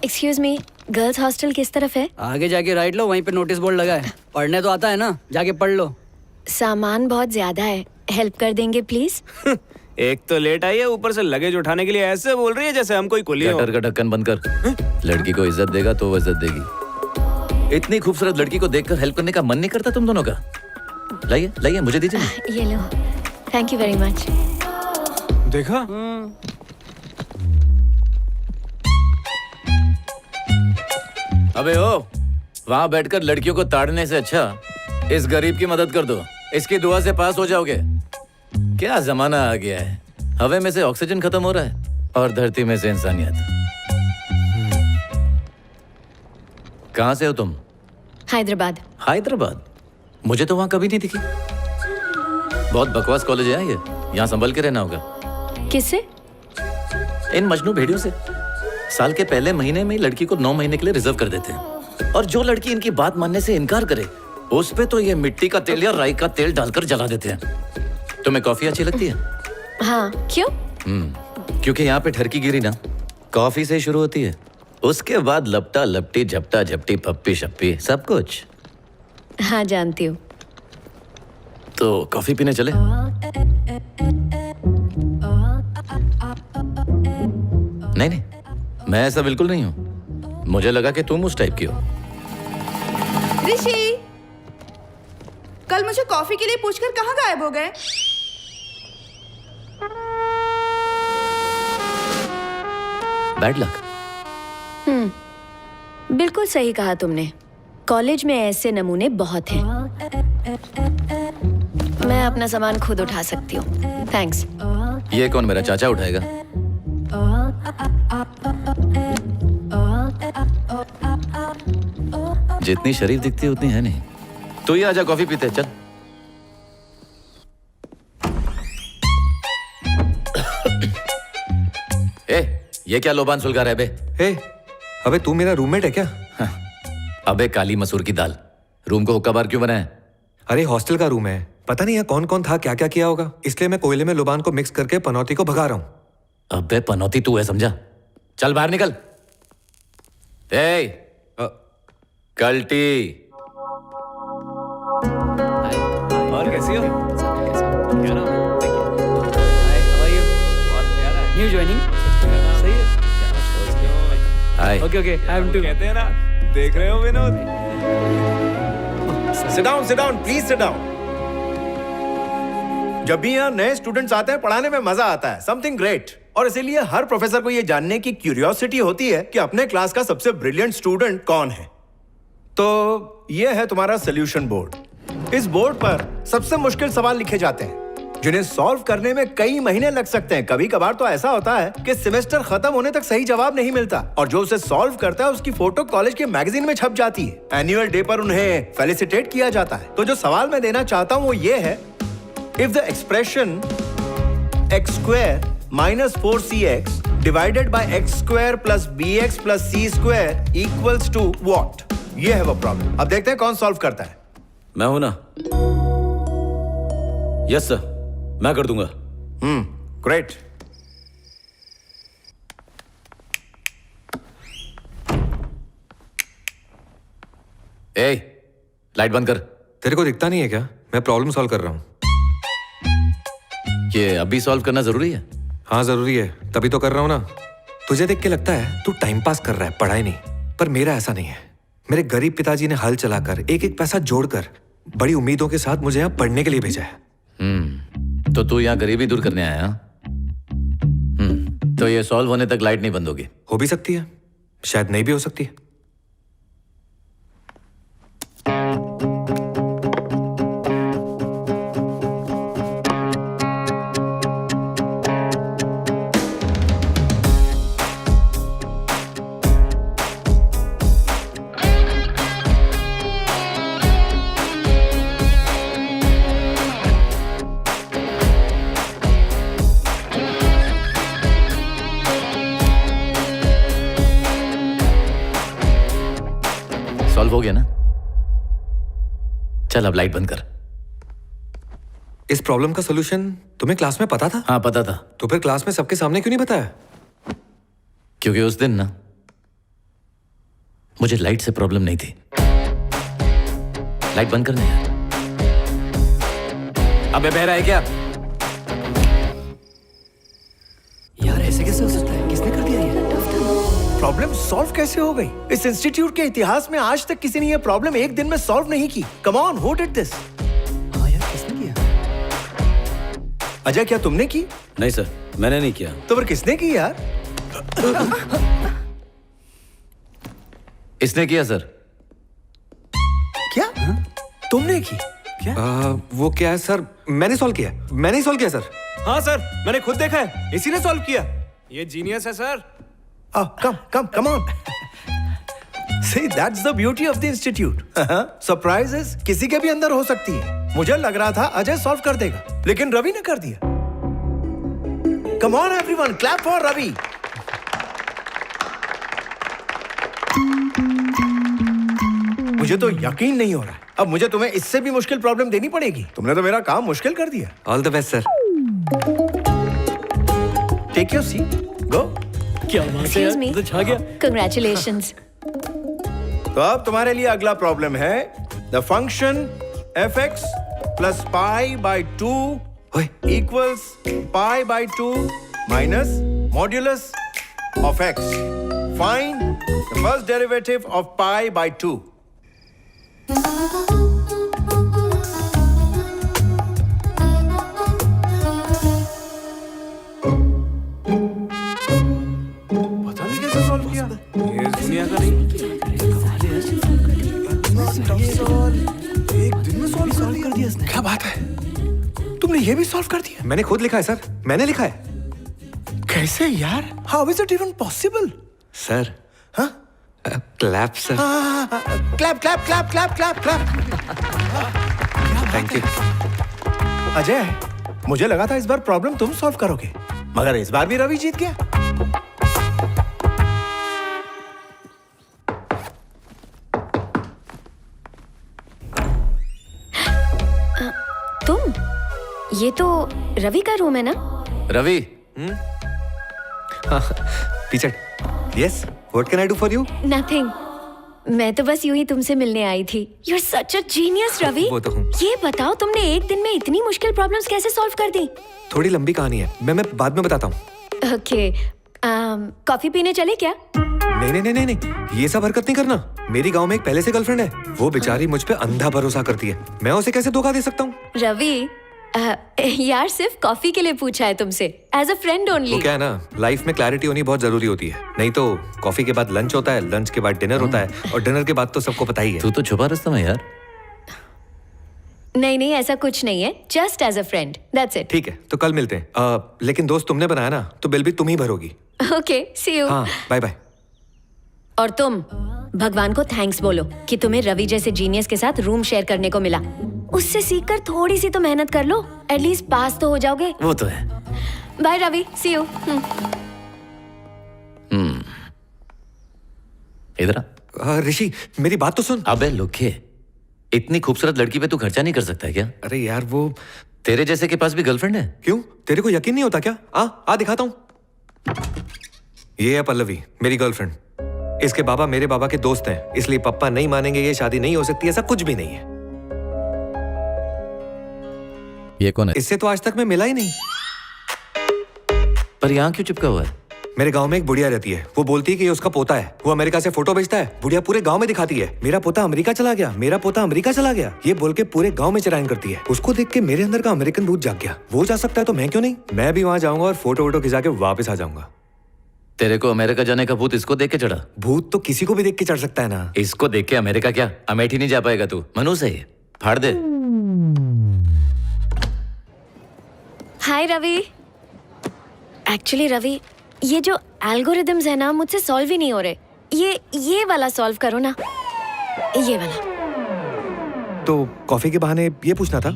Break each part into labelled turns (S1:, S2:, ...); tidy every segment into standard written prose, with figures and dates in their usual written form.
S1: Excuse me, girls hostel किस तरफ है?
S2: आगे जाके राइट लो, वहीं पे नोटिस बोर्ड लगा है। पढ़ने तो आता है ना, जाके पढ़ लो।
S1: सामान बहुत ज्यादा है, हेल्प कर देंगे प्लीज?
S3: एक तो लेट आई है, ऊपर से लगेज उठाने के लिए ऐसे बोल रही है जैसे हम कोई कुली हो।
S4: गटर का ढक्कन बंद कर। लड़की को इज्जत देगा तो वो इज्जत देगी। इतनी खूबसूरत लड़की को देखकर हेल्प करने का मन नहीं करता तुम दोनों का? लाइए लाइए, मुझे दीजिए ना।
S1: ये लो, थैंक यू वेरी मच।
S3: देखा?
S4: अबे ओ, वहाँ बैठकर लड़कियों को ताड़ने से अच्छा इस गरीब की मदद कर दो। इसकी दुआ से पास हो जाओगे। क्या जमाना आ गया है, हवा में से ऑक्सीजन खत्म हो रहा है और धरती में से इंसानियत। कहाँ से हो तुम?
S1: हैदराबाद।
S4: हैदराबाद? मुझे तो वहाँ कभी नहीं दिखी। बहुत बकवास कॉलेज है ये, यहाँ संभल के रहना होगा।
S1: किससे?
S4: इन मजनू भेड़ियों से। साल के पहले महीने में लड़की को 9 महीने के लिए रिजर्व कर देते हैं, और जो लड़की इनकी बात मानने से इनकार करे उस पे तो ये मिट्टी का तेल या राई का तेल डालकर जला देते हैं। तुम्हें कॉफी अच्छी लगती है?
S1: हाँ, क्यों?
S4: क्योंकि यहाँ पे ठरकी गिरी ना कॉफी से शुरू होती है, उसके बाद लपटा लपटी झपटा झपटी पप्पी शप्पी सब कुछ।
S1: हाँ, जानती हूँ।
S4: तो कॉफी पीने चले? नहीं नहीं, मैं ऐसा बिल्कुल नहीं हूँ। मुझे लगा कि तुम उस टाइप की हो।
S5: ऋषि, कल मुझे कॉफी के लिए पूछकर कहाँ गायब हो गए?
S4: Bad luck.
S1: बिल्कुल सही कहा तुमने। कॉलेज में ऐसे नमूने बहुत हैं। मैं अपना सामान खुद उठा सकती हूँ, थैंक्स।
S4: ये कौन, मेरा चाचा उठाएगा? जितनी शरीफ दिखती है उतनी है नहीं। तू ही आजा, कॉफी पीते हैं, चल। ये क्या लोबान सुलगा रहा है बे?
S6: अबे तू मेरा रूममेट है क्या?
S4: अबे काली मसूर की दाल, रूम को हुक्का बार क्यों बनाया?
S6: अरे हॉस्टल का रूम है, पता नहीं यहाँ कौन कौन था, क्या क्या किया होगा, इसलिए मैं कोयले में लोबान को मिक्स करके पनौती को भगा रहा हूँ।
S4: अबे पनौती तू है समझा? चल बाहर निकल। कल्टी।
S3: और कैसी हो? क्या नाम है?
S2: New joining.
S3: सही है।
S4: Hi.
S2: Okay okay, I am too.
S3: कहते हैं ना, देख रहे हो Vinod? Sit down please sit down. जब भी यहाँ नए स्टूडेंट्स आते हैं पढ़ाने में मजा आता है, समथिंग ग्रेट। और इसीलिए हर प्रोफेसर को ये जानने की क्यूरियोसिटी होती है कि अपने क्लास का सबसे ब्रिलियंट स्टूडेंट कौन है। तो ये है तुम्हारा सॉल्यूशन बोर्ड। इस बोर्ड पर सबसे मुश्किल सवाल लिखे जाते हैं जिन्हें सॉल्व करने में कई महीने लग सकते हैं। कभी कभार तो ऐसा होता है कि सेमेस्टर खत्म होने तक सही जवाब नहीं मिलता, और जो उसे सॉल्व करता है उसकी फोटो कॉलेज के मैगजीन में छप जाती है। एनुअल डे पर उन्हें फेलिसिटेट किया जाता है। तो जो सवाल मैं देना चाहता हूं वो ये है, if the expression x² - 4cx divided by x² + bx + c² equals to what? ये है वो प्रॉब्लम। अब देखते हैं कौन सॉल्व करता है।
S4: मैं हूं ना? यस सर, मैं कर दूंगा।
S6: ग्रेट।
S4: लाइट बंद कर।
S6: तेरे को दिखता नहीं है क्या? मैं प्रॉब्लम सॉल्व कर रहा हूँ।
S4: ये अभी सॉल्व करना जरूरी है?
S6: हाँ जरूरी है, तभी तो कर रहा हूँ ना। तुझे देख के लगता है तू टाइम पास कर रहा है, पढ़ाई नहीं, पर मेरा ऐसा नहीं है। मेरे गरीब पिताजी ने हल चलाकर एक एक पैसा जोड़कर बड़ी उम्मीदों के साथ मुझे यहाँ पढ़ने के लिए भेजा है।
S4: तो तू यहाँ गरीबी दूर करने आया? तो ये सॉल्व होने तक लाइट नहीं बंद होगी?
S6: हो भी सकती है, शायद नहीं भी हो सकती है।
S4: सॉल्व हो गया ना? चल अब लाइट बंद कर।
S6: इस प्रॉब्लम का सॉल्यूशन तुम्हें क्लास में पता था?
S4: हाँ पता था।
S6: तो फिर क्लास में सबके सामने क्यों नहीं बताया?
S4: क्योंकि उस दिन ना मुझे लाइट से प्रॉब्लम नहीं थी। लाइट बंद करने यार। अबे बह रहा है क्या?
S3: यार ऐसे कैसे हो सकता है? किसने कर दिया ये? प्रॉब्लम सॉल्व कैसे हो गई? इस इंस्टीट्यूट के इतिहास में आज तक किसी ने ये प्रॉब्लम एक दिन में सॉल्व नहीं की। Come on, who did this? हाँ यार, किसने किया? अजय, क्या तुमने की?
S2: नहीं सर, मैंने नहीं किया।
S3: तो फिर किसने की यार?
S4: इसने किया सर।
S3: क्या? तुमने की? क्या?
S6: वो क्या है सर, मैंने सॉल्व किया, मैंने ही सॉल्व किया सर।
S7: हाँ सर, मैंने खुद देखा है, इसी ने सॉल्व किया। ये जीनियस है sir.
S3: Come on. See, that's the beauty of the institute. Surprises किसी के भी अंदर हो सकती है। मुझे लग रहा था अजय सॉल्व कर देगा, लेकिन रवि ने कर दिया। Come on everyone, clap for Ravi. मुझे तो यकीन नहीं हो रहा है। अब मुझे तुम्हें इससे भी मुश्किल प्रॉब्लम देनी पड़ेगी। तुमने तो मेरा काम मुश्किल कर दिया।
S6: All the best sir.
S3: Take your seat, go.
S2: क्या बात है
S1: Excuse
S2: यार,
S1: me.
S2: तो छा गया।
S1: Congratulations.
S3: तो अब तुम्हारे लिए अगला प्रॉब्लम है the function fx plus pi by 2
S6: ओए,
S3: equals pi by 2 minus modulus of x. Find the first derivative of pi by 2.
S7: पता नहीं कैसे सॉल्व किया। ये दुनिया का नहीं। एक दिन में सॉल्व कर दिया इसने।
S3: क्या बात है? तुमने ये भी सॉल्व कर दिया?
S6: मैंने खुद लिखा है सर, मैंने लिखा है।
S3: कैसे यार? How is it even possible?
S6: Sir
S3: हाँ?
S6: Clap sir.
S3: Clap clap clap clap clap clap.
S6: Thank you.
S3: Ajay, मुझे लगा था इस बार प्रॉब्लम तुम सॉल्व करोगे, मगर इस बार भी रवि जीत गया।
S1: तुम? ये तो रवि का रूम है ना?
S4: Ravi,
S6: teacher, yes, what can I do for you?
S1: Nothing. मैं तो बस यूं ही तुमसे मिलने आई थी। You are such a genius Ravi.
S6: वो तो हूँ।
S1: ये बताओ, तुमने एक दिन में इतनी मुश्किल प्रॉब्लम्स कैसे सॉल्व कर दी?
S6: थोड़ी लंबी कहानी है, मैं बाद में बताता हूँ।
S1: ओके, कॉफी पीने चले क्या?
S6: नहीं नहीं नहीं नहीं, ये सब हरकत नहीं करना। मेरी गांव में एक पहले से गर्लफ्रेंड है, वो बेचारी मुझ पे अंधा भरोसा करती है। मैं उसे कैसे धोखा दे सकता हूँ?
S1: रवि, यार सिर्फ कॉफी के लिए पूछा है तुमसे, एज अ फ्रेंड ओनली।
S6: वो क्या है ना, लाइफ में क्लैरिटी होनी बहुत जरूरी होती है। नहीं तो कॉफी के बाद लंच होता है, लंच के बाद डिनर होता है, और डिनर के बाद तो सबको पता ही है।
S4: तू तो छुपा रुस्तम है यार।
S1: नहीं नहीं, ऐसा कुछ नहीं है, just as a friend, that's it.
S6: ठीक है, तो कल मिलते हैं। लेकिन दोस्त तुमने बनाया ना, तो बिल भी तुम ही भरोगी।
S1: Okay, see you.
S6: हाँ, बाय बाय।
S1: और तुम भगवान को थैंक्स बोलो कि तुम्हें रवि जैसे जीनियस के साथ रूम शेयर करने को मिला। उससे सीखकर थोड़ी सी तो मेहनत कर लो, एटलीस्ट पास तो हो जाओगे।
S4: वो तो है।
S1: Bye Ravi, see you.
S4: इधर आ।
S6: ऋषि, मेरी बात तो सुन।
S4: अबे लुखे, इतनी खूबसूरत लड़की पे तू खर्चा नहीं कर सकता है क्या?
S6: अरे यार, वो
S4: तेरे जैसे के पास भी गर्लफ्रेंड है?
S6: क्यों, तेरे को यकीन नहीं होता क्या? आ दिखाता हूँ। ये है पल्लवी, मेरी गर्लफ्रेंड। इसके बाबा मेरे बाबा के दोस्त हैं, इसलिए पापा नहीं मानेंगे, ये शादी नहीं हो सकती, ऐसा कुछ भी नहीं है।
S4: ये कौन है?
S6: इससे तो आज तक मैं मिला ही नहीं।
S4: पर यहाँ क्यों चिपका हुआ है?
S6: मेरे गांव में एक बुढ़िया रहती है, वो बोलती है कि ये उसका पोता है। वो अमेरिका से फोटो भेजता है, बुढ़िया पूरे गांव में दिखाती है, मेरा पोता अमेरिका चला गया, मेरा पोता अमेरिका चला गया, ये बोल के पूरे गांव में चिरायन करती है। उसको देख के मेरे अंदर का अमेरिकन भूत जाग गया। वो जा सकता है तो मैं क्यों नहीं? मैं भी वहां जाऊंगा और फोटो वोटो खिंचा के वापस आ जाऊंगा।
S4: तेरे को अमेरिका जाने का भूत इसको देख के चढ़ा?
S6: भूत तो किसी को भी देख के चढ़ सकता है ना।
S4: इसको देख के अमेरिका क्या, अमेठी नहीं जा पाएगा तू। मनु से ही फाड़ दे।
S1: हाय रवि। एक्चुअली रवि, ये जो एल्गोरिदम्स है ना, मुझसे सॉल्व ही नहीं हो रहे। ये वाला सॉल्व करो ना, ये वाला।
S6: तो कॉफी के बहाने ये पूछना था।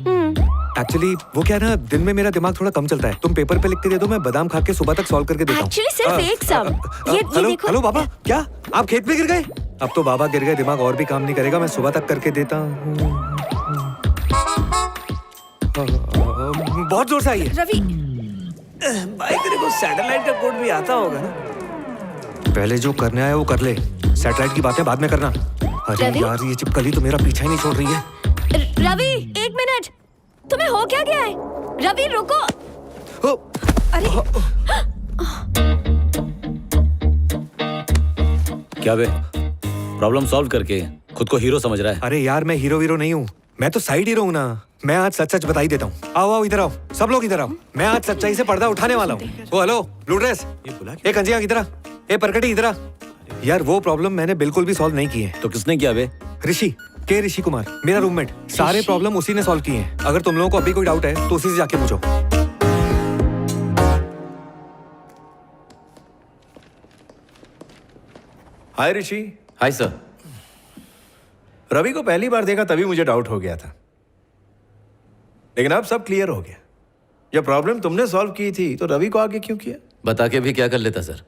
S6: एक्चुअली वो क्या है ना, दिन में मेरा दिमाग थोड़ा कम चलता है। तुम पेपर पे लिख के दे दो, मैं बादाम खा के सुबह तक सॉल्व करके देता हूँ।
S1: एक्चुअली सिर्फ एक सम। ये
S6: हेलो
S1: देखो।
S6: हेलो बाबा, क्या आप खेत में गिर गए? अब तो बाबा गिर गए, दिमाग और भी काम नहीं करेगा, मैं सुबह तक करके देता हूँ। बहुत जोर से आई है।
S5: रवि,
S7: भाई तेरे को सैटेलाइट का कोड भी आता होगा ना?
S6: पहले जो करने आया वो कर ले, सैटेलाइट की बातें बाद में करना। अरे
S1: रवि?
S6: यार ये चिपकली तो मेरा पीछा ही नहीं छोड़ रही है।
S1: रवि, एक मिनट, तुम्हें हो क्या गया है? रवि रुको।
S5: अरे
S4: क्या बे, प्रॉब्लम सॉल्व करके खुद को हीरो समझ रहा है?
S6: अरे यार मैं हीरो वीरो नहीं हूँ, मैं तो साइड हीरो हूँ ना। मैं आज सच सच बता ही देता हूँ। आओ आओ इधर आओ, सब लोग इधर आओ। मैं आज सच्चाई से पर्दा उठाने वाला हूँ। ओ हेलो ब्लू ड्रेस, ए कंजिया इधर आ, ए परकटी इधर आ। यार वो प्रॉब्लम मैंने बिल्कुल भी सॉल्व नहीं की है।
S4: तो किसने किया बे?
S6: ऋषि, के ऋषि कुमार, मेरा रूममेट। सारे प्रॉब्लम उसी ने सॉल्व किए हैं। अगर तुम लोगों को अभी कोई डाउट है तो उसी से जाके पूछो।
S3: हाय ऋषि।
S4: Hi sir.
S3: रवि को पहली बार देखा तभी मुझे डाउट हो गया था, लेकिन अब सब क्लियर हो गया। जब प्रॉब्लम तुमने सॉल्व की थी तो रवि को आगे क्यों किया?
S4: बता के भी क्या कर लेता सर?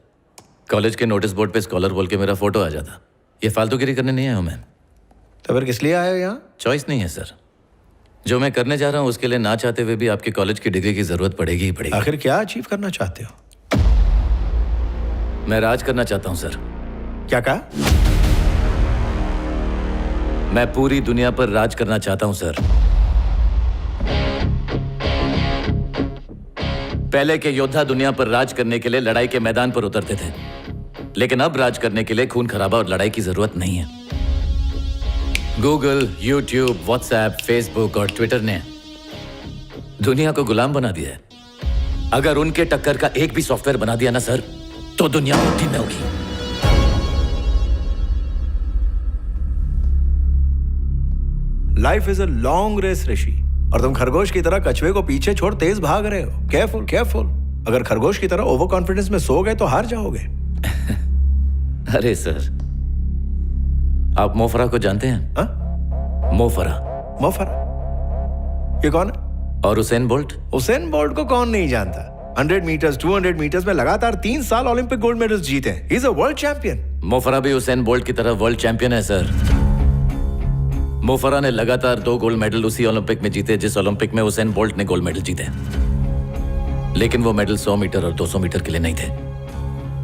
S4: कॉलेज के नोटिस बोर्ड पे स्कॉलर बोल के मेरा फोटो आ जाता। ये फालतूगिरी करने नहीं आया हूं मैं।
S3: तो फिर किस लिए आए हो यहाँ?
S4: चॉइस नहीं है सर। जो मैं करने जा रहा हूँ उसके लिए ना चाहते हुए भी आपके कॉलेज की डिग्री की जरूरत पड़ेगी ही पड़ेगी।
S3: आखिर क्या अचीव करना चाहते हो?
S4: मैं राज करना चाहता हूँ सर।
S3: क्या कहा?
S4: मैं पूरी दुनिया पर राज करना चाहता हूं सर। पहले के योद्धा दुनिया पर राज करने के लिए लड़ाई के मैदान पर उतरते थे, लेकिन अब राज करने के लिए खून खराबा और लड़ाई की जरूरत नहीं है। गूगल, यूट्यूब, व्हाट्सएप, फेसबुक और ट्विटर ने दुनिया को गुलाम बना दिया है। अगर उनके टक्कर का एक भी सॉफ्टवेयर बना दिया ना सर, तो दुनिया मुट्ठी में होगी।
S3: Life is a long race Rishi, और तुम खरगोश की तरह कछुए को पीछे छोड़ तेज भाग रहे हो। Careful careful. अगर खरगोश की तरह ओवर कॉन्फिडेंस में सो गए तो हार जाओगे।
S4: अरे सर, आप मोफरा को जानते हैं?
S3: हाँ?
S4: मोफरा।
S3: मोफरा? ये कौन है?
S4: और उसेन बोल्ट?
S3: उसेन बोल्ट को कौन नहीं जानता? 100 मीटर्स, 200 मीटर्स में लगातार 3 साल ओलंपिक गोल्ड मेडल्स जीते हैं। He is a world champion.
S4: Mo Farah भी उसेन बोल्ट की तरह वर्ल्ड चैंपियन है सर। मोफरा ने लगातार 2 गोल्ड मेडल उसी ओलंपिक में जीते जिस ओलंपिक में उसेन बोल्ट ने गोल्ड मेडल जीते। लेकिन वो मेडल 100 मीटर और 200 मीटर के लिए नहीं थे,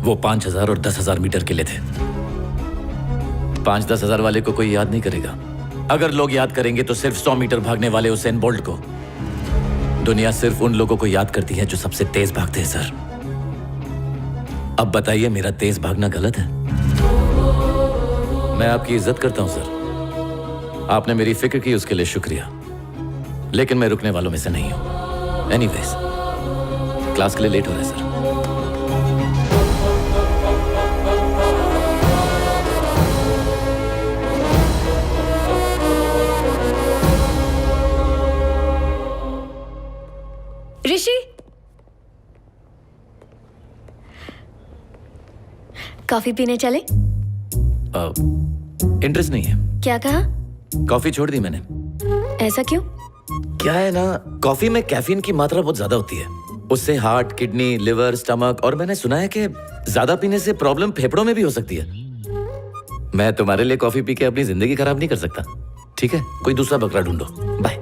S4: वो 5000 और 10,000 मीटर के लिए थे। 5-10 हजार वाले को कोई याद नहीं करेगा। अगर लोग याद करेंगे तो सिर्फ 100 मीटर भागने वाले उसेन बोल्ट को। दुनिया सिर्फ उन लोगों को याद करती है जो सबसे तेज भागते हैं सर। अब बताइए, मेरा तेज भागना गलत है? मैं आपकी इज्जत करता हूं सर, आपने मेरी फिक्र की उसके लिए शुक्रिया, लेकिन मैं रुकने वालों में से नहीं हूं। एनीवेज, क्लास के लिए लेट हो रहा है सर।
S1: ऋषि, कॉफी पीने चले?
S4: इंटरेस्ट नहीं है।
S1: क्या कहा?
S4: कॉफी छोड़ दी मैंने।
S1: ऐसा क्यों?
S4: क्या है ना, कॉफी में कैफीन की मात्रा बहुत ज्यादा होती है। उससे हार्ट, किडनी, लिवर, स्टमक, और मैंने सुना है कि ज्यादा पीने से प्रॉब्लम फेफड़ों में भी हो सकती है। मैं तुम्हारे लिए कॉफी पी के अपनी जिंदगी खराब नहीं कर सकता। ठीक है, कोई दूसरा बकरा ढूंढो। बाय।